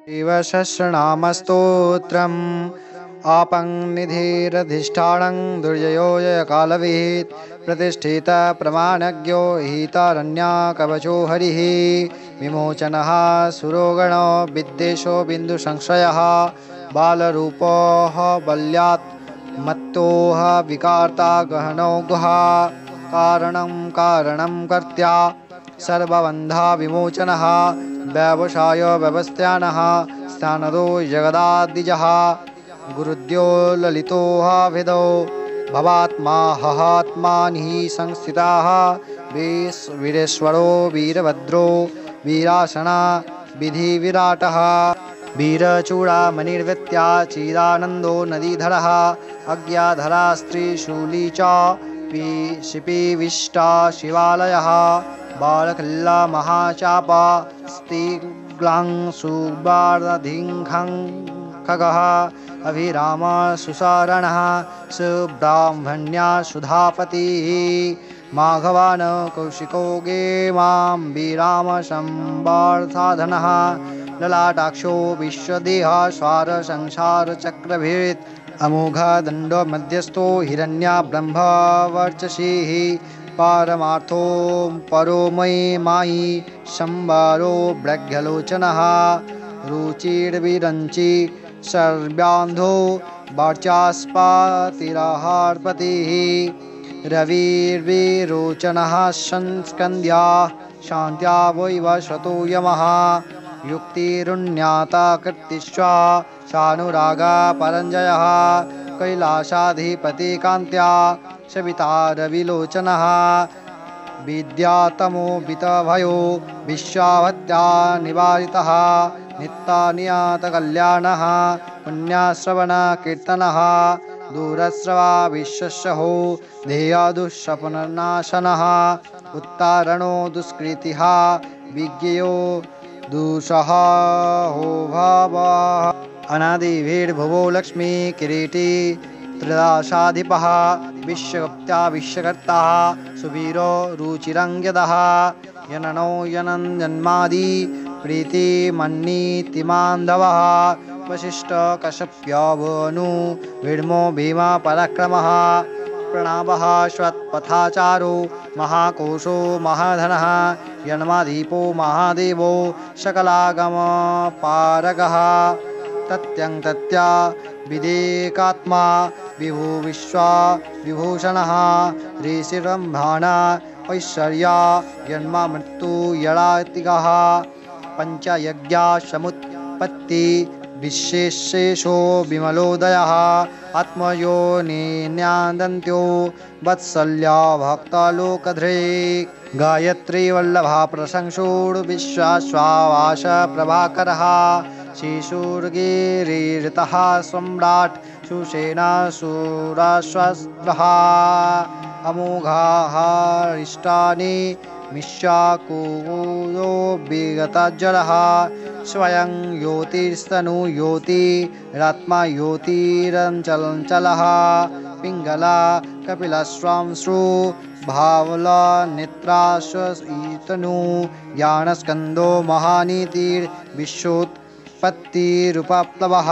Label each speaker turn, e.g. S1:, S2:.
S1: शिवसहस्रनामस्तोत्रम् आपङ्निधिरधिष्ठानं दुर्जयो जयकालविहित प्रतिष्ठित प्रमाणज्ञो हितारण्यकवचो हरिः विमोचनः सुरोगणो विद्वेषो बिन्दुसंशयः बालरूपः बल्यात् मत्तोः विकारता गहनो गुहा कारणं कर्त्या सर्वबन्धा विमोचनः व्यवसाय व्यवस्थानः स्थानदो जगदादिजः गुरुद्यो ललितोः विदो भवात्मा हहात्मानिः संस्थिताः वीरेश्वरो वीरभद्रो वीरासना विधिविराटः वीरचूडामणिर्वृत्या चिदानन्दो नदीधरः अज्ञाधरा स्त्रीशूली च शिपीविष्टा शिवालयः बालखल्ला महाचापा स्तिग्लां सुबार्धिङ्खं खगः अभिराम सुसारणः सुब्राह्मण्या सुधापतिः माघवान कौशिको गे मां विराम संवार्थाधनः ललाटाक्षो विश्वदेह स्वार संसार चक्रभेद अमोघदण्ड मध्यस्थो हिरण्या ब्रह्मवर्चसीः पारमार्थो परो मयि मायि संवारो ब्रह्मलोचनः रुचिर्विरञ्चि सर्वान्धो वाचास्पतिरहार्पतिः रविर्विरोचनः संस्कन्द्या शान्त्या वैवस्वतो यमः युक्तिरुन्याता कृतिश्वा शानुरागा परञ्जयः कैलासाधिपतिकान्त्या सविता रविलोचनः विद्यातमोभितभयो विश्वावत्या निवारितः नित्यानियतकल्याणः पुण्यश्रवणकीर्तनः दूरश्रवा विश्वसहो ध्येयदुःस्वप्ननाशनः उत्तारणो दुष्कृतिः विज्ञेयो दुःसह हो भावः अनादिभिर्भुवो लक्ष्मी किरीटी त्रिदाशाधिपः विश्वगुप्त्या विश्वकर्ता सुवीरो रुचिरङ्गदः यननो यनन्जन्मादि प्रीतिमन्नीतिमान्धवः वसिष्ठ कश्यप्यवनु विड्मो भीमा पराक्रमः प्रणवः श्वत्पथाचारो महाकोशो महाधनः यन्मादीपो महादेवो सकलागमपारगः तत्यङ्तत्या विदेकात्मा विभु विश्वा विभूषणः ऋषिरम्भाणा ऐश्वर्या जन्म मृत्यु यडातिगः पञ्चयज्ञा समुत्पत्ति विशेषेशो विमलोदयः आत्मयो निन्यादन्त्यो वत्सल्या भक्तलोकधृ गायत्री वल्लभा प्रशंसोर् विश्वाश्वावास प्रभाकरः शिशुर्गिरितः सम्राट् सुषेणा सुराश्वस्त्रः अमोघाः इष्टानि मिष्याकुदो विगतज्वरः स्वयं योतिस्तनु योतिरात्मा योतिरञ्चलः पिङ्गला कपिलश्वांश्रु भावला नेत्राश्वतनु ज्ञानस्कन्दो महानीतिर्विश्वोत्पत्तिरुपप्लवः।